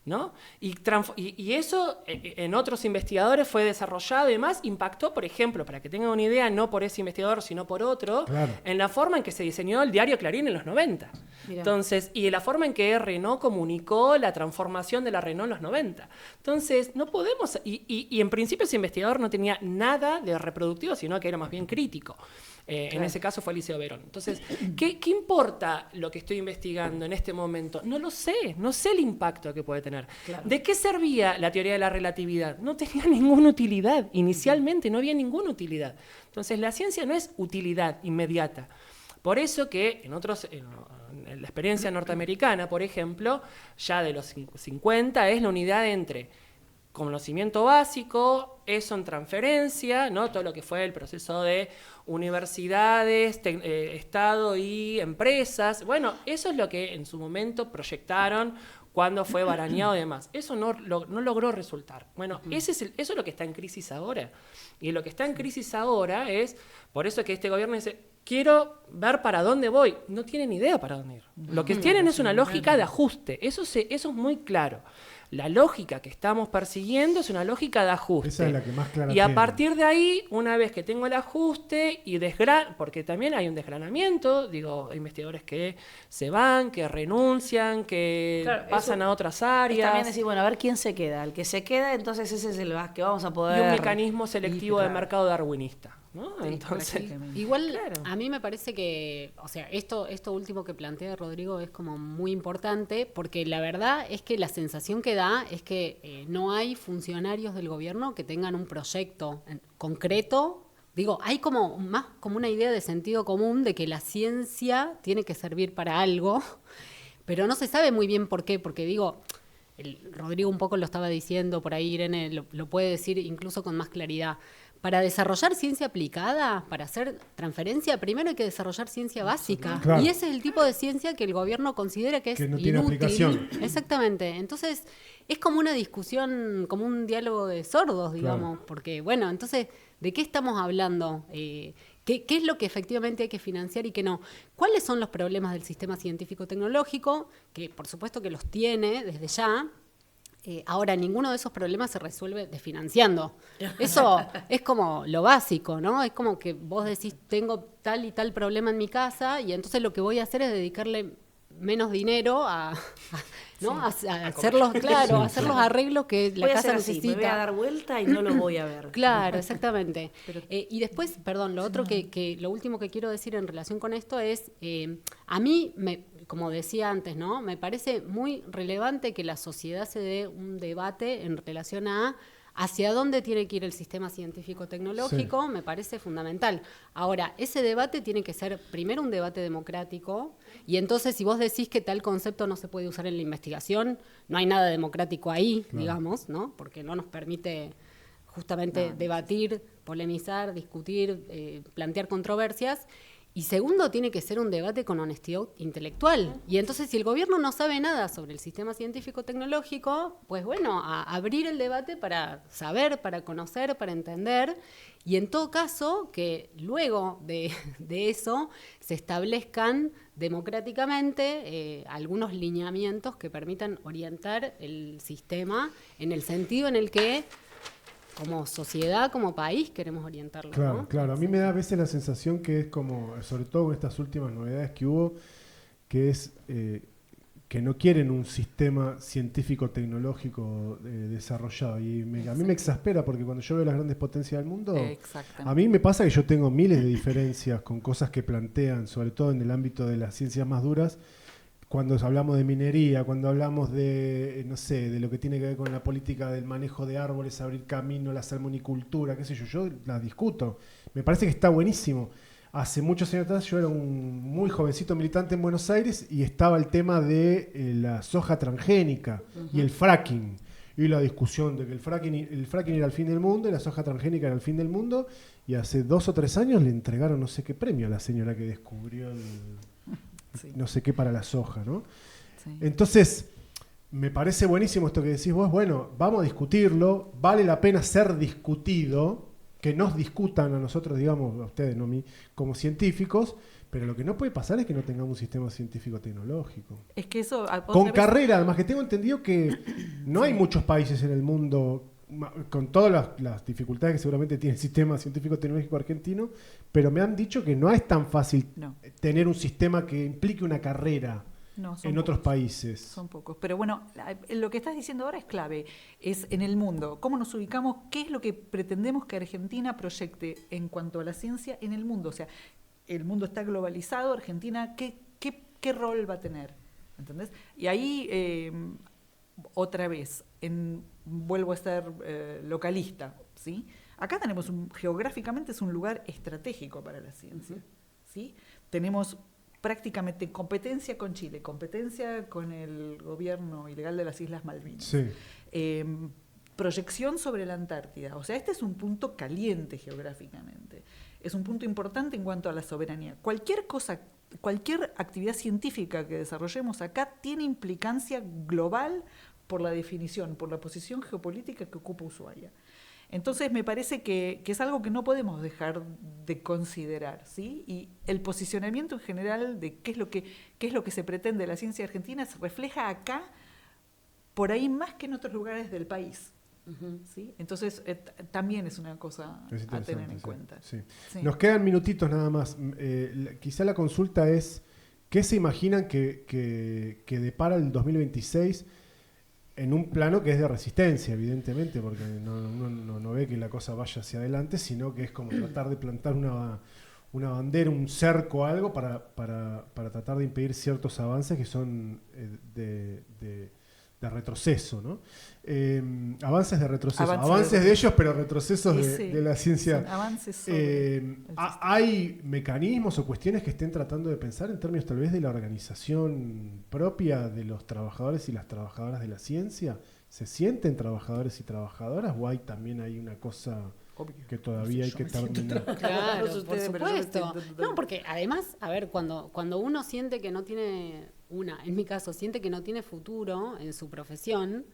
¿no? Y eso en otros investigadores fue desarrollado y demás, impactó, por ejemplo, para que tengan una idea, no por ese investigador, sino por otro, Claro. en la forma en que se diseñó el diario Clarín en los 90. Mirá. Entonces, y la forma en que Renault comunicó la transformación de la Renault en los 90. Entonces, no podemos, y en principio ese investigador no tenía nada de reproductivo, sino que era más bien crítico. En ese caso fue Eliseo Verón. Entonces, ¿qué importa lo que estoy investigando en este momento? No lo sé, no sé el impacto que puede tener. Claro. ¿De qué servía la teoría de la relatividad? No tenía ninguna utilidad, inicialmente no había ninguna utilidad. Entonces, la ciencia no es utilidad inmediata. Por eso que en la experiencia norteamericana, por ejemplo, ya de los 50 es la unidad entre conocimiento básico, eso en transferencia, ¿no? Todo lo que fue el proceso de universidades, Estado y empresas. Bueno, eso es lo que en su momento proyectaron cuando fue baraneado y demás. Eso no logró resultar. Bueno, eso es lo que está en crisis ahora. Y lo que está en crisis ahora es, por eso que este gobierno dice, quiero ver para dónde voy. No tienen idea para dónde ir. Lo que tienen es una lógica de ajuste. Eso es muy claro. La lógica que estamos persiguiendo es una lógica de ajuste. Esa es la que más clara Y a tiene. partir de ahí, una vez que tengo el ajuste y porque también hay un desgranamiento, digo, hay investigadores que se van, que renuncian, que Claro, pasan eso a otras Es áreas. también decir, bueno, a ver quién se queda. El que se queda, entonces ese es el que vamos a poder... Y un mecanismo selectivo de claro. mercado darwinista, ¿no? Sí, Entonces, prácticamente. Igual, Claro. a mí me parece que, o sea, esto último que plantea Rodrigo es como muy importante, porque la verdad es que la sensación que da es que no hay funcionarios del gobierno que tengan un proyecto concreto. Digo, hay como más como una idea de sentido común de que la ciencia tiene que servir para algo, pero no se sabe muy bien por qué, porque digo, Rodrigo un poco lo estaba diciendo, por ahí Irene lo puede decir incluso con más claridad. Para desarrollar ciencia aplicada, para hacer transferencia, primero hay que desarrollar ciencia básica. Claro. Y ese es el tipo de ciencia que el gobierno considera que es Que no tiene inútil. aplicación. Exactamente. Entonces, es como una discusión, como un diálogo de sordos, digamos. Claro. Porque, bueno, entonces, ¿de qué estamos hablando? ¿Qué es lo que efectivamente hay que financiar y qué no? ¿Cuáles son los problemas del sistema científico-tecnológico? Que, por supuesto, que los tiene desde ya. Ahora, ninguno de esos problemas se resuelve desfinanciando. Eso es como lo básico, ¿no? Es como que vos decís, tengo tal y tal problema en mi casa y entonces lo que voy a hacer es dedicarle menos dinero a hacer los, claro, a hacer los arreglos que la Voy a casa hacer así, necesita. me voy a dar vuelta y no lo voy a ver. Claro, exactamente. Y después, perdón, lo otro lo último que quiero decir en relación con esto es, a mí, como decía antes, ¿no? Me parece muy relevante que la sociedad se dé un debate en relación a hacia dónde tiene que ir el sistema científico-tecnológico, me parece fundamental. Ahora, ese debate tiene que ser primero un debate democrático, y entonces si vos decís que tal concepto no se puede usar en la investigación, no hay nada democrático ahí, digamos, ¿no? Porque no nos permite justamente debatir, polemizar, discutir, plantear controversias. Y segundo, tiene que ser un debate con honestidad intelectual. Y entonces, si el gobierno no sabe nada sobre el sistema científico-tecnológico, pues bueno, a abrir el debate para saber, para conocer, para entender. Y en todo caso, que luego de eso se establezcan democráticamente algunos lineamientos que permitan orientar el sistema en el sentido en el que como sociedad, como país, queremos orientarlo. Claro, ¿no? claro. A mí me da a veces la sensación que es como, sobre todo con estas últimas novedades que hubo, que es que no quieren un sistema científico-tecnológico desarrollado. Y a mí me exaspera porque cuando yo veo las grandes potencias del mundo, a mí me pasa que yo tengo miles de diferencias con cosas que plantean, sobre todo en el ámbito de las ciencias más duras, cuando hablamos de minería, cuando hablamos de, no sé, de lo que tiene que ver con la política del manejo de árboles, abrir camino, la salmonicultura, qué sé yo las discuto. Me parece que está buenísimo. Hace muchos años atrás yo era un muy jovencito militante en Buenos Aires y estaba el tema de la soja transgénica y el fracking. Y la discusión de que el fracking era el fin del mundo y la soja transgénica era el fin del mundo. Y hace 2 o 3 años le entregaron no sé qué premio a la señora que descubrió no sé qué para la soja, ¿no? Sí. Entonces, me parece buenísimo esto que decís vos. Bueno, vamos a discutirlo. Vale la pena ser discutido. Que nos discutan a nosotros, digamos, a ustedes, no a mí, como científicos, pero lo que no puede pasar es que no tengamos un sistema científico-tecnológico. Es que eso... Con carrera, además que tengo entendido que no hay muchos países en el mundo, con todas las dificultades que seguramente tiene el sistema científico-tecnológico argentino, pero me han dicho que no es tan fácil tener un sistema que implique una carrera. En otros países. Son pocos. Pero bueno, lo que estás diciendo ahora es clave. Es en el mundo. ¿Cómo nos ubicamos? ¿Qué es lo que pretendemos que Argentina proyecte en cuanto a la ciencia en el mundo? O sea, el mundo está globalizado. Argentina, ¿qué rol va a tener? ¿Entendés? Y ahí, otra vez, vuelvo a ser localista, ¿sí? Acá tenemos, geográficamente es un lugar estratégico para la ciencia, ¿sí? Tenemos prácticamente competencia con Chile, competencia con el gobierno ilegal de las Islas Malvinas, sí. Proyección sobre la Antártida. O sea, este es un punto caliente geográficamente, es un punto importante en cuanto a la soberanía. Cualquier actividad científica que desarrollemos acá tiene implicancia global por la definición, por la posición geopolítica que ocupa Ushuaia. Entonces me parece que es algo que no podemos dejar de considerar, ¿sí? Y el posicionamiento en general de qué es lo que se pretende de la ciencia argentina se refleja acá por ahí más que en otros lugares del país. ¿Sí? Entonces también es una cosa a tener en cuenta. Sí. Sí. Nos quedan minutitos nada más. Quizá la consulta es ¿qué se imaginan que depara el 2026? En un plano que es de resistencia, evidentemente, porque uno no ve que la cosa vaya hacia adelante, sino que es como tratar de plantar una bandera, un cerco, algo para tratar de impedir ciertos avances que son de retroceso, ¿no? Avances de retroceso. Avances de ellos, pero retrocesos de la ciencia. Avances ¿Hay mecanismos o cuestiones que estén tratando de pensar en términos tal vez de la organización propia de los trabajadores y las trabajadoras de la ciencia? ¿Se sienten trabajadores y trabajadoras o hay también una cosa que todavía hay que terminar? Claro, por supuesto. No, porque además, a ver, cuando uno siente que no tiene en mi caso, siente que no tiene futuro en su profesión,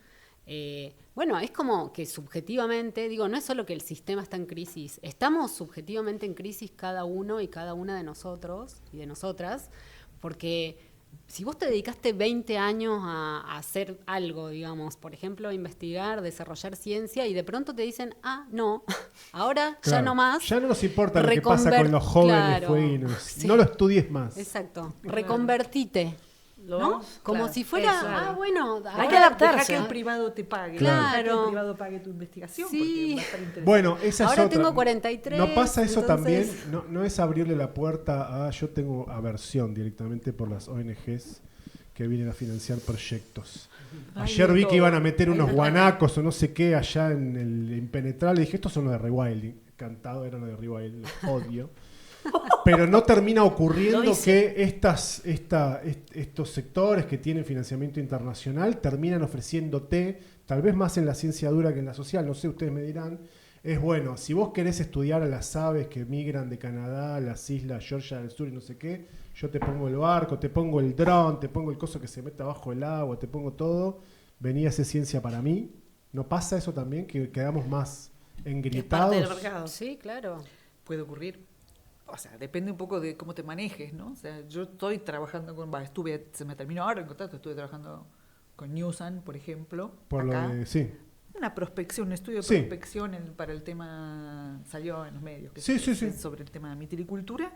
bueno, es como que subjetivamente, no es solo que el sistema está en crisis, estamos subjetivamente en crisis cada uno y cada una de nosotros y de nosotras, porque si vos te dedicaste 20 años a hacer algo, digamos, por ejemplo, a investigar, desarrollar ciencia, y de pronto te dicen, no, ahora ya no más. Ya no nos importa lo que pasa con los jóvenes, no lo estudies más. Exacto, reconvertite. ¿No? Como si fuera, bueno, hay que adaptarse. Deja que el privado te pague. Claro. Que el privado pague tu investigación. Sí. Porque va a estar interesante. Bueno, esa es ahora otra. Tengo 43. ¿No pasa eso entonces... también? No es abrirle la puerta a... Yo tengo aversión directamente por las ONGs que vienen a financiar proyectos. Ay, Ayer de vi todo. que iban a meter unos guanacos o no sé qué allá en el Impenetrable. Dije, estos son los de Rewilding. Cantado eran los de Rewilding, los odio. Pero no termina Lo ocurriendo dice. que estos sectores que tienen financiamiento internacional terminan ofreciéndote, tal vez más en la ciencia dura que en la social, no sé, ustedes me dirán, es bueno, si vos querés estudiar a las aves que migran de Canadá a las islas Georgia del Sur y no sé qué, yo te pongo el barco, te pongo el dron, te pongo el coso que se mete abajo del agua, te pongo todo, vení a hacer ciencia para mí. ¿No pasa eso también? Que quedamos más Es parte del engritados. mercado. Sí, claro. Puede ocurrir. O sea, depende un poco de cómo te manejes, ¿no? O sea, yo estoy trabajando se me terminó ahora el contrato, estuve trabajando con Newsan, por ejemplo, Por acá. lo de, sí. Una prospección, un estudio de Sí. prospección para el tema, salió en los medios, que Sí, es, sí, sí. es sobre el tema de mitilicultura,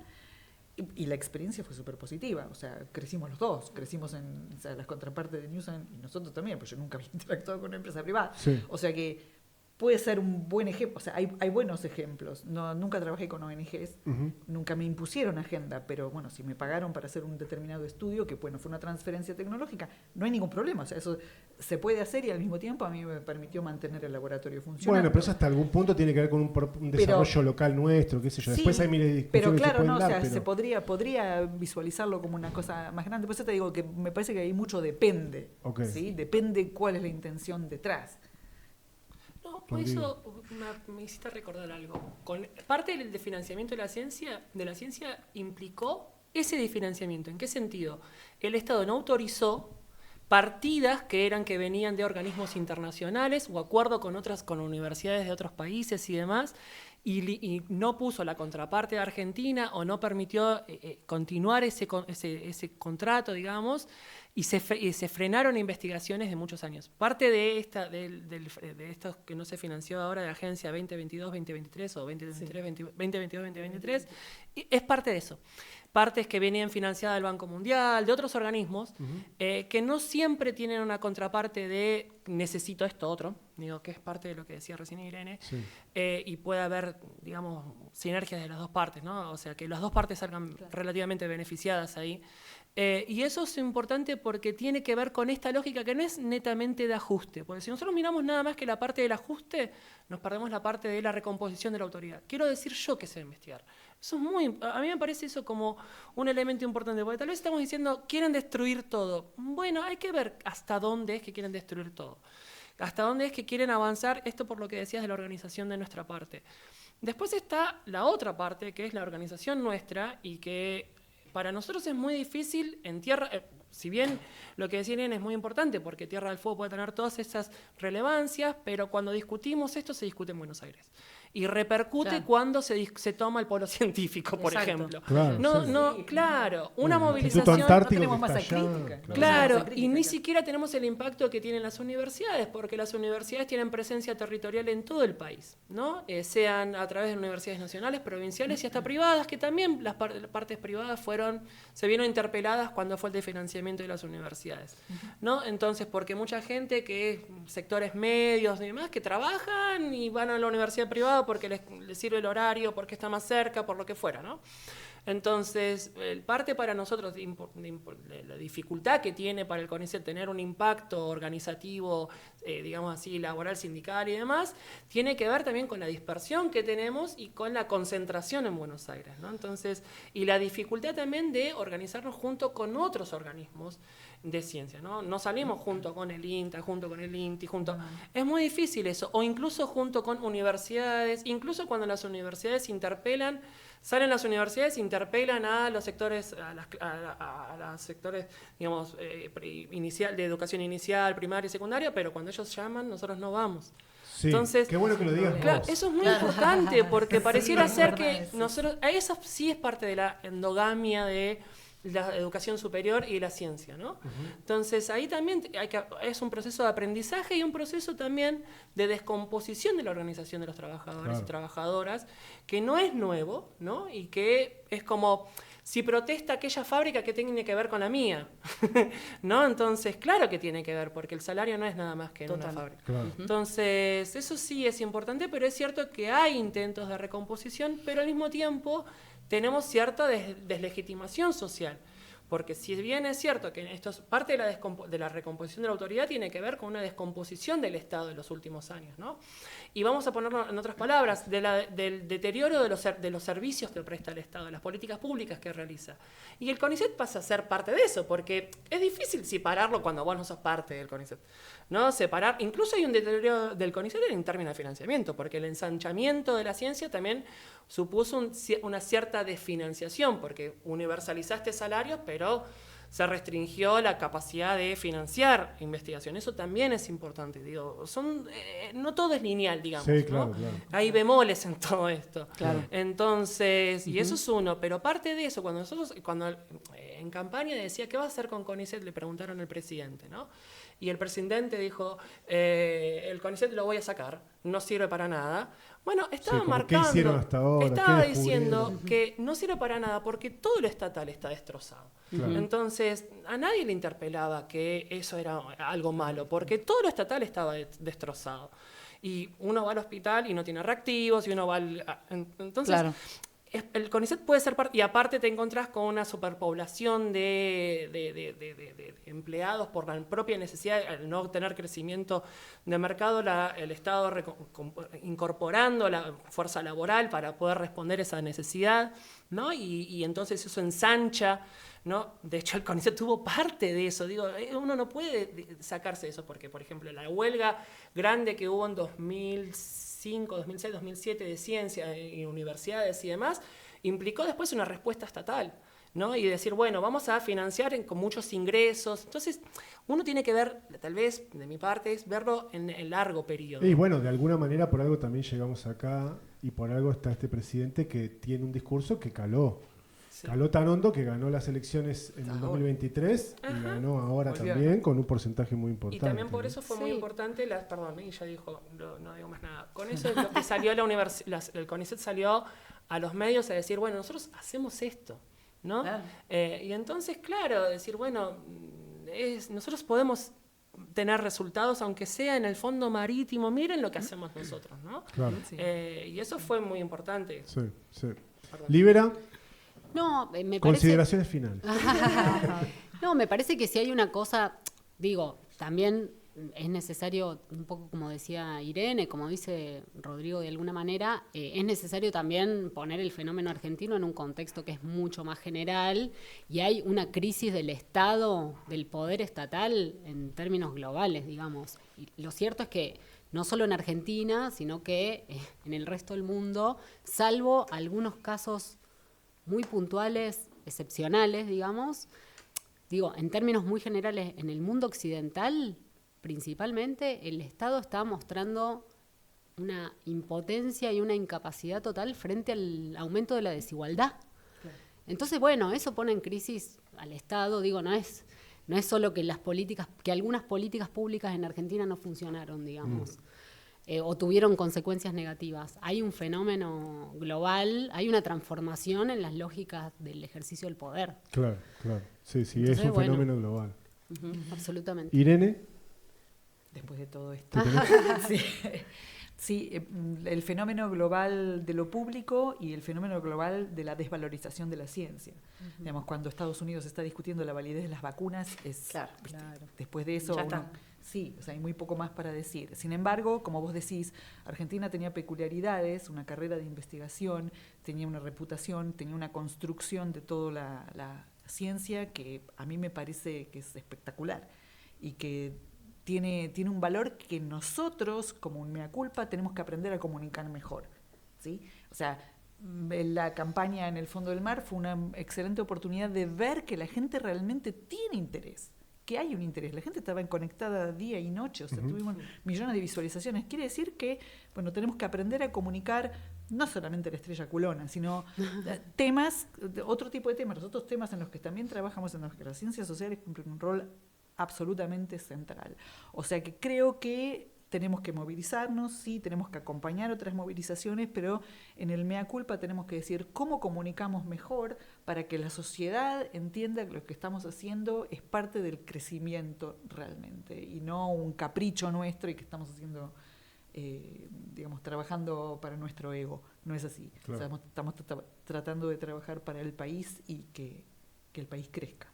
y la experiencia fue súper positiva. O sea, crecimos los dos, crecimos en, o sea, las contrapartes de Newsan y nosotros también, pues yo nunca había interactuado con una empresa privada. Sí. O sea que puede ser un buen ejemplo, o sea, hay buenos ejemplos. No, nunca trabajé con ONGs, Ujú. nunca me impusieron agenda, pero bueno, si me pagaron para hacer un determinado estudio, que bueno, fue una transferencia tecnológica, no hay ningún problema. O sea, eso se puede hacer y al mismo tiempo a mí me permitió mantener el laboratorio funcionando. Bueno, pero eso hasta algún punto tiene que ver con un desarrollo local nuestro, qué sé yo. Después Sí, hay miles de discusiones pero que claro, pueden no, dar, o sea, pero... se podría visualizarlo como una cosa más grande. Por eso te digo que me parece que ahí mucho depende. Ok. ¿Sí? Depende cuál es la intención detrás. No, por eso me hiciste recordar algo. Parte del financiamiento de la ciencia implicó ese desfinanciamiento. ¿En qué sentido? El Estado no autorizó partidas que venían de organismos internacionales o acuerdo con universidades de otros países y demás, y no puso la contraparte de Argentina o no permitió continuar ese contrato, digamos, y se frenaron investigaciones de muchos años. Parte de esto que no se financió ahora de la Agencia 2022-2023 o 2022-2023, es parte de eso. Partes que venían financiadas del Banco Mundial, de otros organismos, que no siempre tienen una contraparte de necesito esto otro, digo que es parte de lo que decía recién Irene, Sí. y puede haber, digamos, sinergias de las dos partes, ¿no? O sea, que las dos partes salgan relativamente beneficiadas ahí. Y eso es importante porque tiene que ver con esta lógica que no es netamente de ajuste, porque si nosotros miramos nada más que la parte del ajuste, nos perdemos la parte de la recomposición de la autoridad. Quiero decir yo que sé investigar. Eso es a mí me parece eso como un elemento importante, porque tal vez estamos diciendo, quieren destruir todo. Bueno, hay que ver hasta dónde es que quieren destruir todo. Hasta dónde es que quieren avanzar, esto por lo que decías de la organización de nuestra parte. Después está la otra parte, que es la organización nuestra, y que para nosotros es muy difícil en tierra, si bien lo que decían es muy importante, porque Tierra del Fuego puede tener todas esas relevancias, pero cuando discutimos esto se discute en Buenos Aires. Y repercute Claro. cuando se toma el polo científico, por Exacto. ejemplo. Claro, No, sí. no, claro, una Bueno, el Instituto movilización... Antártico no tenemos que masa está allá, crítica. Claro, Masa y crítica ni acá. siquiera tenemos el impacto que tienen las universidades, porque las universidades tienen presencia territorial en todo el país, ¿no? Sean a través de universidades nacionales, provinciales y hasta privadas, que también las partes privadas se vieron interpeladas cuando fue el desfinanciamiento de las universidades, ¿no? Entonces, porque mucha gente que es sectores medios y demás, que trabajan y van a la universidad privada porque les sirve el horario, porque está más cerca, por lo que fuera, ¿no? Entonces, parte para nosotros de la dificultad que tiene para el CONICET tener un impacto organizativo, digamos así, laboral, sindical y demás, tiene que ver también con la dispersión que tenemos y con la concentración en Buenos Aires, ¿no? Entonces, y la dificultad también de organizarnos junto con otros organismos de ciencia, ¿no? No salimos junto con el INTA, junto con el INTI, es muy difícil eso, o incluso junto con universidades, incluso cuando las universidades salen las universidades, interpelan a los sectores, a los sectores, digamos, de educación inicial, primaria y secundaria, pero cuando ellos llaman, nosotros no vamos. Sí, Entonces, qué bueno que lo digas claro, vos. eso es muy importante, porque pareciera es ser verdad que eso. nosotros, eso sí es parte de la endogamia de la educación superior y la ciencia, ¿no? Entonces ahí también es un proceso de aprendizaje y un proceso también de descomposición de la organización de los trabajadores y trabajadoras, que no es nuevo, ¿no? Y que es como si protesta aquella fábrica, ¿qué tiene que ver con la mía? ¿No? Entonces, claro que tiene que ver, porque el salario no es nada más que en una fábrica. Claro. Entonces, eso sí es importante, pero es cierto que hay intentos de recomposición, pero al mismo tiempo tenemos cierta deslegitimación social, Porque si bien es cierto que esto es parte de la recomposición de la autoridad, tiene que ver con una descomposición del Estado en los últimos años, ¿no? Y vamos a ponerlo en otras palabras, del deterioro de los servicios que presta el Estado, de las políticas públicas que realiza. Y el CONICET pasa a ser parte de eso, porque es difícil separarlo cuando vos no sos parte del CONICET, ¿no? Separar, incluso hay un deterioro del CONICET en términos de financiamiento, porque el ensanchamiento de la ciencia también supuso una cierta desfinanciación, porque universalizaste salarios, pero se restringió la capacidad de financiar investigación. Eso también es importante. Digo, no todo es lineal, digamos. Sí, claro, ¿no? claro. Hay bemoles en todo esto. Claro. Entonces, y eso es uno. Pero aparte de eso, cuando en campaña decía, ¿qué va a hacer con CONICET? Le preguntaron al presidente, ¿no? Y el presidente dijo, el CONICET lo voy a sacar, no sirve para nada. Bueno, estaba como, marcando, ¿qué hicieron hasta ahora? estaba ¿Qué diciendo descubrieron? que no sirve para nada porque todo lo estatal está destrozado. Claro. Entonces, a nadie le interpelaba que eso era algo malo, porque todo lo estatal estaba destrozado. Y uno va al hospital y no tiene reactivos, y uno va entonces, Claro. el CONICET puede ser parte, y aparte te encontrás con una superpoblación de empleados por la propia necesidad, al no tener crecimiento de mercado, el Estado incorporando la fuerza laboral para poder responder esa necesidad, ¿no? Y entonces eso ensancha, ¿no? De hecho, el CONICET tuvo parte de eso. Digo, uno no puede sacarse de eso porque, por ejemplo, la huelga grande que hubo en 2005, 2006, 2007 de ciencia y universidades y demás, implicó después una respuesta estatal, ¿no? Y decir, bueno, vamos a financiar con muchos ingresos. Entonces, uno tiene que ver, tal vez, de mi parte, es verlo en el largo periodo. Y bueno, de alguna manera por algo también llegamos acá y por algo está este presidente que tiene un discurso que caló. Sí. Caló tan hondo que ganó las elecciones en el Ahora. 2023 Ajá. y ganó ahora Volvió. también con un porcentaje muy importante. Y también por ¿no? eso fue muy Sí. importante, perdón, y ya dijo, no digo más nada. Con eso es lo que salió el CONICET salió a los medios a decir, bueno, nosotros hacemos esto, ¿no? Claro. Y entonces, claro, decir, bueno, nosotros podemos tener resultados, aunque sea en el fondo marítimo, miren lo que hacemos nosotros, ¿no? Claro. Sí. Y eso fue muy importante. Sí, sí. Perdón. Libera, No, me parece... consideraciones finales. No, me parece que si hay una cosa, digo, también es necesario, un poco como decía Irene, como dice Rodrigo de alguna manera, es necesario también poner el fenómeno argentino en un contexto que es mucho más general y hay una crisis del Estado, del poder estatal en términos globales, digamos. Y lo cierto es que no solo en Argentina, sino que en el resto del mundo, salvo algunos casos muy puntuales, excepcionales, digamos, digo, en términos muy generales, en el mundo occidental, principalmente, el Estado está mostrando una impotencia y una incapacidad total frente al aumento de la desigualdad. Claro. Entonces, bueno, eso pone en crisis al Estado, digo, no es solo que algunas políticas públicas en Argentina no funcionaron, digamos. O tuvieron consecuencias negativas. Hay un fenómeno global, hay una transformación en las lógicas del ejercicio del poder. Claro, claro. Sí, sí, Entonces, es un bueno. fenómeno global. Absolutamente. Irene, Después de todo esto. ¿te tenés? Sí, sí, el fenómeno global de lo público y el fenómeno global de la desvalorización de la ciencia. Digamos, cuando Estados Unidos está discutiendo la validez de las vacunas, Claro. después de eso Ya está. sí, o sea, hay muy poco más para decir. Sin embargo, como vos decís, Argentina tenía peculiaridades, una carrera de investigación, tenía una reputación, tenía una construcción de toda la ciencia que a mí me parece que es espectacular y que tiene un valor que nosotros, como un mea culpa, tenemos que aprender a comunicar mejor, ¿sí? O sea, la campaña en el Fondo del Mar fue una excelente oportunidad de ver que la gente realmente tiene interés, que hay un interés. La gente estaba conectada día y noche, o sea, tuvimos millones de visualizaciones. Quiere decir que, bueno, tenemos que aprender a comunicar no solamente la estrella culona, sino temas, otro tipo de temas, los otros temas en los que también trabajamos, en los que las ciencias sociales cumplen un rol absolutamente central. O sea que creo que tenemos que movilizarnos, sí, tenemos que acompañar otras movilizaciones, pero en el mea culpa tenemos que decir cómo comunicamos mejor para que la sociedad entienda que lo que estamos haciendo es parte del crecimiento realmente y no un capricho nuestro y que estamos haciendo, digamos, trabajando para nuestro ego. No es así. Claro. O sea, estamos tratando de trabajar para el país y que el país crezca.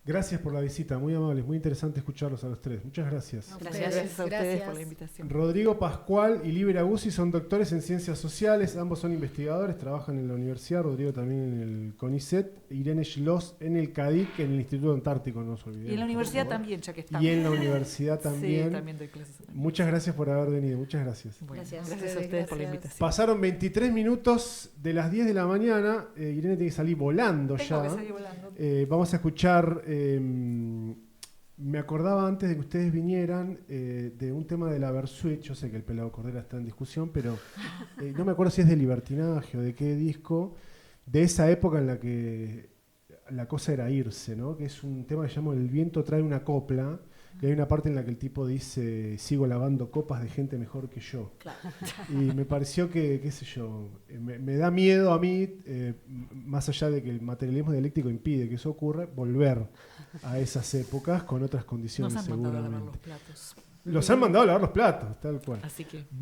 Gracias por la visita, muy amables, muy interesante escucharlos a los tres. Muchas gracias. Gracias. Gracias a ustedes Gracias. por la invitación. Rodrigo Pascual y Liber Aguzzi son doctores en ciencias sociales, ambos son investigadores, trabajan en la universidad, Rodrigo también en el CONICET, Irene Schloss en el CADIC, en el Instituto Antártico, no nos olvidemos. Y en la universidad por favor. también, ya que estamos. Y en la universidad también. Sí, también doy clases. Muchas gracias por haber venido, muchas gracias. Bueno, Gracias. gracias a ustedes por la invitación. Pasaron 23 minutos de las 10 de la mañana, Irene tiene que salir volando Tengo ya. que salir volando. Vamos a escuchar, me acordaba antes de que ustedes vinieran de un tema de la Versuit, yo sé que el Pelado Cordera está en discusión, pero no me acuerdo si es de Libertinaje o de qué disco, de esa época en la que la cosa era irse, ¿no? Que es un tema que se llama El viento trae una copla, que hay una parte en la que el tipo dice, sigo lavando copas de gente mejor que yo. Claro. Y me pareció que, qué sé yo, me da miedo a mí, más allá de que el materialismo dialéctico impide que eso ocurra, volver a esas épocas con otras condiciones Nos han mandado a lavar seguramente. los platos. Los han mandado a lavar los platos, tal cual. Así que